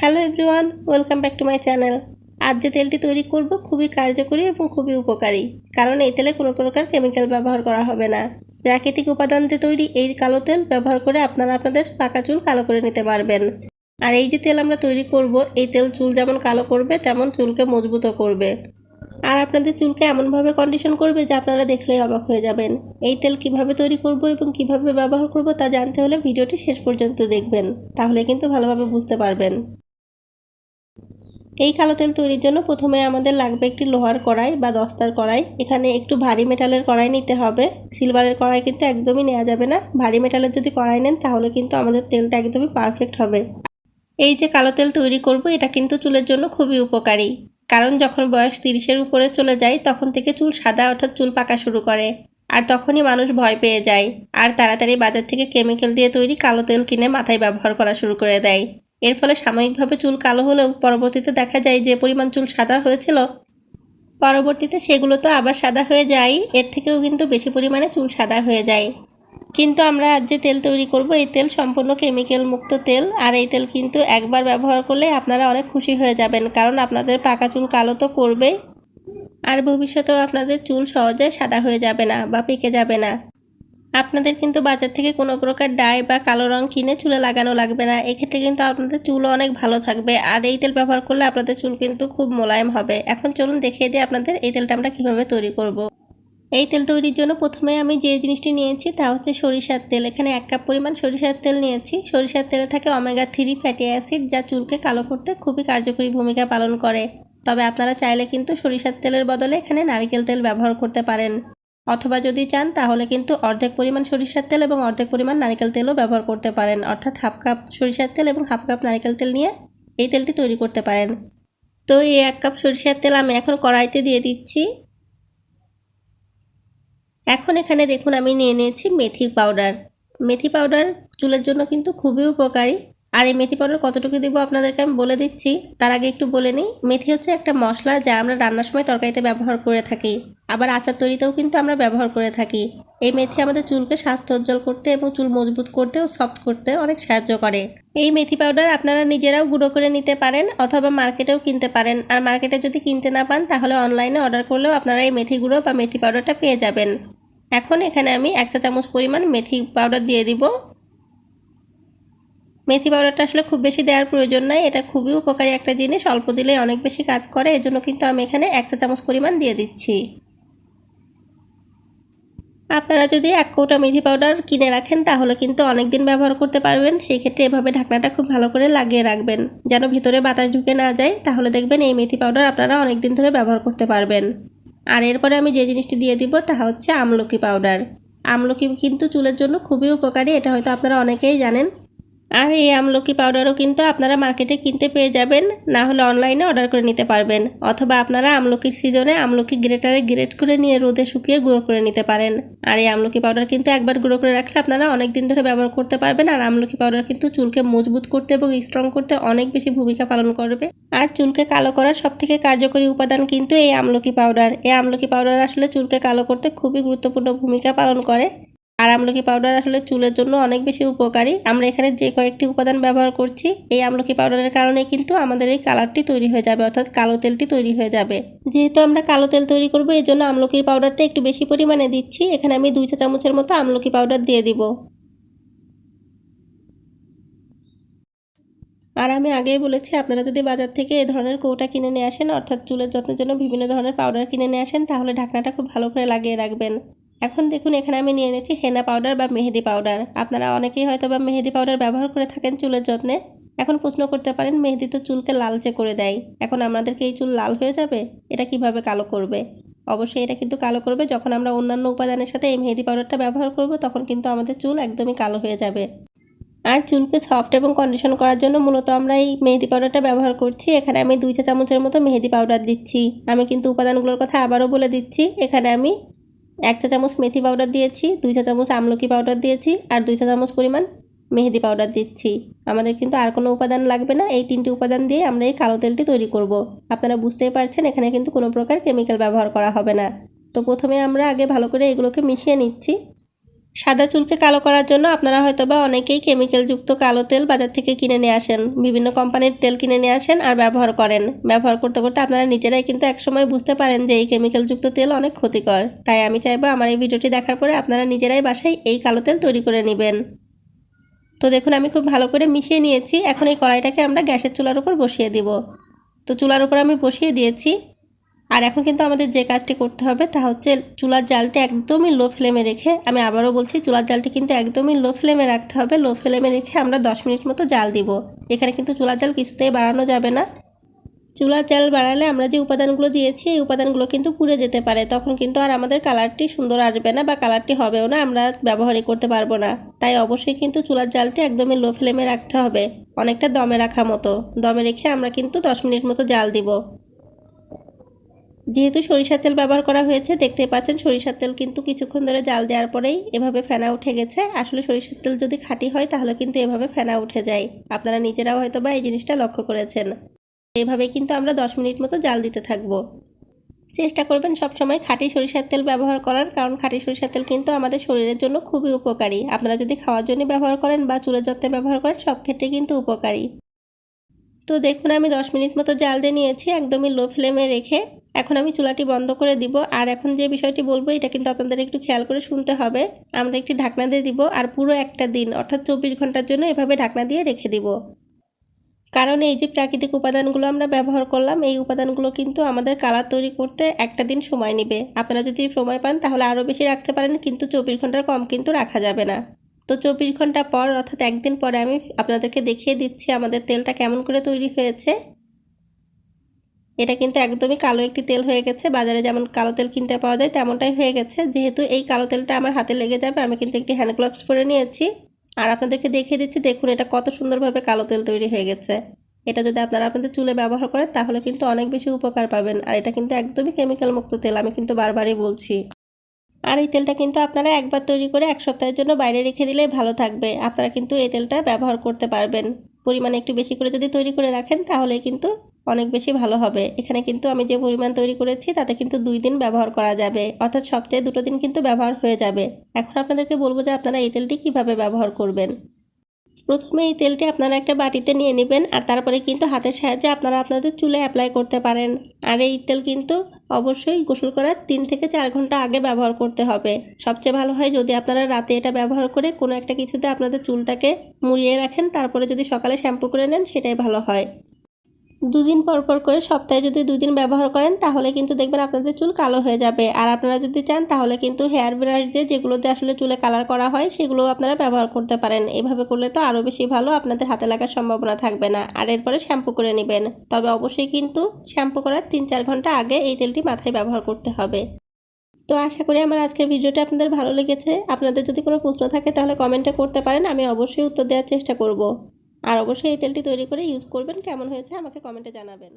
Hello everyone, welcome back to my channel. আজ যে তেলটি তৈরি করব খুবই কার্যকরী এবং খুবই উপকারী, কারণ এই তেলে কোনো প্রকার কেমিক্যাল ব্যবহার করা হবে না। প্রাকৃতিক উপাদান দিয়ে তৈরি এই কালো তেল ব্যবহার করে আপনারা আপনাদের পাকা চুল কালো করে নিতে পারবেন। আর এই যে তেল আমরা তৈরি করব, এই তেল চুল যেমন কালো করবে তেমন চুলকে মজবুতও করবে। আর আপনাদের চুলকে এমনভাবে কন্ডিশন করবে যে আপনারা দেখলেই অবাক হয়ে যাবেন। এই তেল কিভাবে তৈরি করব এবং কিভাবে ব্যবহার করব তা জানতে হলে ভিডিওটি শেষ পর্যন্ত দেখবেন, তাহলে কিন্তু ভালোভাবে বুঝতে পারবেন। এই কালো তেল তৈরির জন্য প্রথমে আমাদের লাগবে একটি লোহার কড়াই বা দস্তার কড়াই। এখানে একটু ভারী মেটালের কড়াই নিতে হবে। সিলভারের কড়াই কিন্তু একদমই নেওয়া যাবে না। ভারী মেটালের যদি কড়াই নেন তাহলে কিন্তু আমাদের তেলটা একদমই পারফেক্ট হবে। এই যে কালো তেল তৈরি করব, এটা কিন্তু চুলের জন্য খুবই উপকারী, কারণ যখন বয়স 30-এর উপরে চলে যায় তখন থেকে চুল সাদা অর্থাৎ চুল পাকা শুরু করে। আর তখনই মানুষ ভয় পেয়ে যায় আর তাড়াতাড়ি বাজার থেকে কেমিক্যাল দিয়ে তৈরি কালো তেল কিনে মাথায় ব্যবহার করা শুরু করে দেয়। এর ফলে সাময়িকভাবে চুল কালো হলেও পরবর্তীতে দেখা যায় যে পরিমাণ চুল সাদা হয়েছিল, পরবর্তীতে সেগুলো তো আবার সাদা হয়ে যায়, এর থেকেও কিন্তু বেশি পরিমাণে চুল সাদা হয়ে যায়। কিন্তু আমরা আজ যে তেল তৈরি করব, এই তেল সম্পূর্ণ কেমিক্যাল মুক্ত তেল। আর এই তেল কিন্তু একবার ব্যবহার করলে আপনারা অনেক খুশি হয়ে যাবেন, কারণ আপনাদের পাকা চুল কালো তো করবেই, আর ভবিষ্যতেও আপনাদের চুল সহজে সাদা হয়ে যাবে না বা পেকে যাবে না। আপনাদের কিন্তু বাজার থেকে কোনো প্রকার ডাই বা কালো রং কিনে চুলে লাগানো লাগবে না। এক্ষেত্রে কিন্তু আপনাদের চুলও অনেক ভালো থাকবে। আর এই তেল ব্যবহার করলে আপনাদের চুল কিন্তু খুব মোলায়েম হবে। এখন চলুন দেখিয়ে দিই আপনাদের এই তেলটা আমরা কীভাবে তৈরি করব। এই তেল তৈরির জন্য প্রথমে আমি যে জিনিসটি নিয়েছি তা হচ্ছে সরিষার তেল। এখানে 1 কাপ পরিমাণ সরিষার তেল নিয়েছি। সরিষার তেলে থাকে ওমেগা-3 ফ্যাটি অ্যাসিড, যা চুলকে কালো করতে খুবই কার্যকরী ভূমিকা পালন করে। তবে আপনারা চাইলে কিন্তু সরিষার তেলের বদলে এখানে নারকেল তেল ব্যবহার করতে পারেন, অথবা যদি চান তাহলে কিন্তু অর্ধেক পরিমাণ সরিষার তেল এবং অর্ধেক পরিমাণ নারকেল তেলও ব্যবহার করতে পারেন, অর্থাৎ 1/2 কাপ সরিষার তেল এবং 1/2 কাপ নারকেল তেল নিয়ে এই তেলটি তৈরি করতে পারেন। তো এই 1 কাপ সরিষার তেল আমি এখন কড়াইতে দিয়ে দিচ্ছি। এখন এখানে দেখুন আমি নিয়ে নিয়েছি মেথি পাউডার। মেথি পাউডার চুলের জন্য কিন্তু খুবই উপকারী। আর এই মেথি পাউডার কতটুকু দিব আপনাদেরকে আমি বলে দিচ্ছি। তার আগে একটু বলে নিই, মেথি হচ্ছে একটা মশলা যা আমরা রান্নার সময় তরকারিতে ব্যবহার করে থাকি, আবার আচার তৈরিতেও কিন্তু আমরা ব্যবহার করে থাকি। এই মেথি আমাদের চুলকে স্বাস্থ্য উজ্জ্বল করতে এবং চুল মজবুত করতে ও সফট করতে অনেক সাহায্য করে। এই মেথি পাউডার আপনারা নিজেরাও গুঁড়ো করে নিতে পারেন অথবা মার্কেটেও কিনতে পারেন। আর মার্কেটে যদি কিনতে না পান তাহলে অনলাইনে অর্ডার করলেও আপনারা এই মেথি গুঁড়ো বা মেথি পাউডারটা পেয়ে যাবেন। এখন এখানে আমি 1 চা চামচ পরিমাণ মেথি পাউডার দিয়ে দিব। মেথি পাউডারটা আসলে খুব বেশি দেওয়ার প্রয়োজন নাই, এটা খুবই উপকারী একটা জিনিস, অল্প দিলেই অনেক বেশি কাজ করে, এজন্য কিন্তু আমি এখানে 1 চা চামচ পরিমাণ দিয়ে দিচ্ছি। আপনারা যদি 1 কৌটা মেথি পাউডার কিনে রাখেন তাহলে কিন্তু অনেক দিন ব্যবহার করতে পারবেন। সেই ক্ষেত্রে এভাবে ঢাকনাটা খুব ভালো করে লাগিয়ে রাখবেন যেন ভিতরে বাতাস ঢুকে না যায়, তাহলে দেখবেন এই মেথি পাউডার আপনারা অনেক দিন ধরে ব্যবহার করতে পারবেন। আর এরপরে আমি যে জিনিসটি দিয়ে দিব তা হচ্ছে আমলকি পাউডার। আমলকি কিন্তু চুলের জন্য খুবই উপকারী, এটা হয়তো আপনারা অনেকেই জানেন। আর এই আমলকি পাউডারও কিন্তু আপনারা মার্কেটে কিনতে পেয়ে যাবেন, না হলে অনলাইনে অর্ডার করে নিতে পারবেন, অথবা আপনারা আমলকির সিজনে আমলকি গ্রেটারে গ্রেট করে নিয়ে রোদে শুকিয়ে গুঁড়ো করে নিতে পারেন। আর এই আমলকি পাউডার কিন্তু একবার গুঁড়ো করে রাখলে আপনারা অনেক দিন ধরে ব্যবহার করতে পারবেন। আর আমলকি পাউডার কিন্তু চুলকে মজবুত করতে এবং স্ট্রং করতে অনেক বেশি ভূমিকা পালন করবে। আর চুলকে কালো করার সবথেকে কার্যকরী উপাদান কিন্তু এই আমলকি পাউডার। এই আমলকি পাউডার আসলে চুলকে কালো করতে খুবই গুরুত্বপূর্ণ ভূমিকা পালন করে। আর আমলকি পাউডার আসলে চুলের জন্য অনেক বেশি উপকারী। আমরা এখানে যে কয়েকটি উপাদান ব্যবহার করছি, এই আমলকি পাউডারের কারণে কিন্তু আমাদের এই কালারটি তৈরি হয়ে যাবে, অর্থাৎ কালো তেলটি তৈরি হয়ে যাবে। যেহেতু আমরা কালো তেল তৈরি করব, এই জন্য আমলকির পাউডারটা একটু বেশি পরিমাণে দিচ্ছি। এখানে আমি 2 চা চামচের মতো আমলকি পাউডার দিয়ে দিব। আর আমি আগেই বলেছি, আপনারা যদি বাজার থেকে এই ধরনের কৌটা কিনে নিয়ে আসেন, অর্থাৎ চুলের যত্নের জন্য বিভিন্ন ধরনের পাউডার কিনে নিয়ে আসেন, তাহলে ঢাকনাটা খুব ভালো করে লাগিয়ে রাখবেন। এখন দেখুন এখানে আমি নিয়ে নিয়েছি হেনা পাউডার বা মেহেদি পাউডার। আপনারা অনেকেই হয়তো বা মেহেদি পাউডার ব্যবহার করে থাকেন চুলের যত্নে। এখন প্রশ্ন করতে পারেন, মেহেদি তো চুলকে লালচে করে দেয়, এখন আমাদেরকে এই চুল লাল হয়ে যাবে, এটা কিভাবে কালো করবে? অবশ্যই এটা কিন্তু কালো করবে। যখন আমরা অন্যান্য উপাদানের সাথে এই মেহেদি পাউডারটা ব্যবহার করব, তখন কিন্তু আমাদের চুল একদমই কালো হয়ে যাবে। আর চুলকে সফট এবং কন্ডিশন করার জন্য মূলত আমরা এই মেহেদি পাউডারটা ব্যবহার করছি। এখানে আমি 2 চা চামচের মতো মেহেদি পাউডার দিচ্ছি। আমি কিন্তু উপাদানগুলোর কথা আবারও বলে দিচ্ছি। এখানে আমি 1 চা চামচ মেথি পাউডার দিয়েছি, 2 চা চামচ আমলকি পাউডার দিয়েছি, আর 2 চা চামচ পরিমাণ মেহেদি পাউডার দিচ্ছি। আমাদের কিন্তু আর কোনো উপাদান লাগবে না। এই 3টি উপাদান দিয়ে আমরা এই কালো তেলটি তৈরি করব। আপনারা বুঝতেই পারছেন এখানে কিন্তু কোনো প্রকার কেমিক্যাল ব্যবহার করা হবে না। তো প্রথমে আমরা আগে ভালো করে এগুলোকে মিশিয়ে নিচ্ছি। সাদা চুলকে কালো করার জন্য আপনারা হয়তোবা অনেকেই কেমিক্যালযুক্ত কালো তেল বাজার থেকে কিনে নিয়ে আসেন, বিভিন্ন কোম্পানির তেল কিনে নিয়ে আসেন আর ব্যবহার করেন। ব্যবহার করতে করতে আপনারা নিজেরাই কিন্তু একসময় বুঝতে পারেন যে এই কেমিক্যালযুক্ত তেল অনেক ক্ষতিকর। তাই আমি চাইবো আমার এই ভিডিওটি দেখার পরে আপনারা নিজেরাই বাসায় এই কালো তেল তৈরি করে নেবেন। তো দেখুন আমি খুব ভালো করে মিশিয়ে নিয়েছি। এখন এই কড়াইটাকে আমরা গ্যাসের চুলার উপর বসিয়ে দিব। তো চুলার উপর আমি বসিয়ে দিয়েছি। আর এখন কিন্তু আমাদের যে কাজটি করতে হবে তা হচ্ছে চুলার জালটা একদমই লো ফ্লেমে রেখে, আমি আবারও বলছি চুলার জালটি কিন্তু একদমই লো ফ্লেমে রাখতে হবে। লো ফ্লেমে রেখে আমরা 10 মিনিট মতো জাল দিব। এখানে কিন্তু চুলার জাল কিছুতেই বাড়ানো যাবে না। চুলার জাল বাড়ালে আমরা যে উপাদানগুলো দিয়েছি এই উপাদানগুলো কিন্তু পুড়ে যেতে পারে, তখন কিন্তু আর আমাদের কালারটি সুন্দর আসবে না বা কালারটি হবেও না, আমরা ব্যবহারই করতে পারবো না। তাই অবশ্যই কিন্তু চুলার জালটি একদমই লো ফ্লেমে রাখতে হবে, অনেকটা দমে রাখা মতো। দমে রেখে আমরা কিন্তু 10 মিনিট মতো জাল দিব। যেহেতু সরিষার তেল ব্যবহার করা হয়েছে, দেখতেই পাচ্ছেন সরিষার তেল কিন্তু কিছুক্ষণ ধরে জাল দেওয়ার পরেই এভাবে ফেনা উঠে গেছে। আসলে সরিষার তেল যদি খাঁটি হয় তাহলে কিন্তু এভাবে ফেনা উঠে যায়। আপনারা নিজেরাও হয়তো বা এই জিনিসটা লক্ষ্য করেছেন। এভাবে কিন্তু আমরা 10 মিনিট মতো জাল দিতে থাকবো। চেষ্টা করবেন সবসময় খাঁটি সরিষার তেল ব্যবহার করার, কারণ খাঁটি সরিষার তেল কিন্তু আমাদের শরীরের জন্য খুবই উপকারী। আপনারা যদি খাওয়ার জন্য ব্যবহার করেন বা চুলের যত্নে ব্যবহার করেন, সব ক্ষেত্রে কিন্তু উপকারী। তো দেখুন আমি 10 মিনিট মতো জাল দিয়ে নিয়েছি একদমই লো ফ্লেমে রেখে। এখন আমি চুলাটি বন্ধ করে দিব। আর এখন যে বিষয়টি বলবো এটা কিন্তু আপনাদের একটু খেয়াল করে শুনতে হবে। আমরা একটি ঢাকনা দিয়ে দিব আর পুরো একটা দিন অর্থাৎ 24 ঘন্টার জন্য এভাবে ঢাকনা দিয়ে রেখে দিব। কারণ এই যে প্রাকৃতিক উপাদানগুলো আমরা ব্যবহার করলাম, এই উপাদানগুলো কিন্তু আমাদের কালার তৈরি করতে একটা দিন সময় নেবে। আপনারা যদি সময় পান তাহলে আরও বেশি রাখতে পারেন, কিন্তু 24 ঘন্টার কম কিন্তু রাখা যাবে না। তো 24 ঘন্টা পর অর্থাৎ একদিন পরে আমি আপনাদেরকে দেখিয়ে দিচ্ছি আমাদের তেলটা কেমন করে তৈরি হয়েছে। এটা কিন্তু একদমই কালো একটি তেল হয়ে গেছে। বাজারে যেমন কালো তেল কিনতে পাওয়া যায় তেমনটাই হয়ে গেছে। যেহেতু এই কালো তেলটা আমার হাতে লেগে যাবে, আমি কিন্তু একটি হ্যান্ড গ্লাভস পরে নিয়েছি আর আপনাদেরকে দেখিয়ে দিচ্ছি। দেখুন এটা কত সুন্দরভাবে কালো তেল তৈরি হয়ে গেছে। এটা যদি আপনারা আপনাদের চুলে ব্যবহার করেন তাহলে কিন্তু অনেক বেশি উপকার পাবেন। আর এটা কিন্তু একদমই কেমিক্যাল মুক্ত তেল, আমি কিন্তু বারবারই বলছি। আর এই তেলটা কিন্তু আপনারা একবার তৈরি করে 1 সপ্তাহের জন্য বাইরে রেখে দিলেই ভালো থাকবে। আপনারা কিন্তু এই তেলটা ব্যবহার করতে পারবেন। পরিমাণে একটু বেশি করে যদি তৈরি করে রাখেন তাহলে কিন্তু অনেক বেশি ভালো হবে। এখানে কিন্তু আমি যে পরিমাণ তৈরি করেছি তাতে কিন্তু 2 দিন ব্যবহার করা যাবে, অর্থাৎ সপ্তাহে 2 দিন কিন্তু ব্যবহার হয়ে যাবে। এখন আপনাদেরকে বলবো যে আপনারা এই তেলটি কিভাবে ব্যবহার করবেন। প্রথমে এই তেলটি আপনারা একটা বাটিতে নিয়ে নেবেন আর তারপরে কিন্তু হাতের সাহায্যে আপনারা আপনাদের চুলে অ্যাপ্লাই করতে পারেন। আর এই তেল কিন্তু অবশ্যই গোসল করার 3 থেকে 4 ঘন্টা আগে ব্যবহার করতে হবে। সবচেয়ে ভালো হয় যদি আপনারা রাতে এটা ব্যবহার করে কোনো একটা কিছুতে আপনাদের চুলটাকে মুড়িয়ে রাখেন, তারপরে যদি সকালে শ্যাম্পু করে নেন সেটাই ভালো হয়। 2 দিন পর পর করে সপ্তাহে যদি 2 দিন ব্যবহার করেন তাহলে কিন্তু দেখবেন আপনাদের চুল কালো হয়ে যাবে। আর আপনারা যদি চান তাহলে কিন্তু হেয়ার ব্রাশ দিয়ে যেগুলোতে আসলে চুলে কালার করা হয় সেগুলো আপনারা ব্যবহার করতে পারেন। এভাবে করলে তো আরও বেশি ভালো, আপনাদের হাতে লাগার সম্ভাবনা থাকবে না। আর এরপরে শ্যাম্পু করে নেবেন, তবে অবশ্যই কিন্তু শ্যাম্পু করার 3-4 ঘন্টা আগে এই তেলটি মাথায় ব্যবহার করতে হবে। তো আশা করি আমার আজকের ভিডিওটা আপনাদের ভালো লেগেছে। আপনাদের যদি কোনো প্রশ্ন থাকে তাহলে কমেন্টে করতে পারেন, আমি অবশ্যই উত্তর দেওয়ার চেষ্টা করব। আর অবশ্যই এই তেলটি তৈরি করে ইউজ করবেন। কেমন হয়েছে আমাকে কমেন্টে জানাবেন।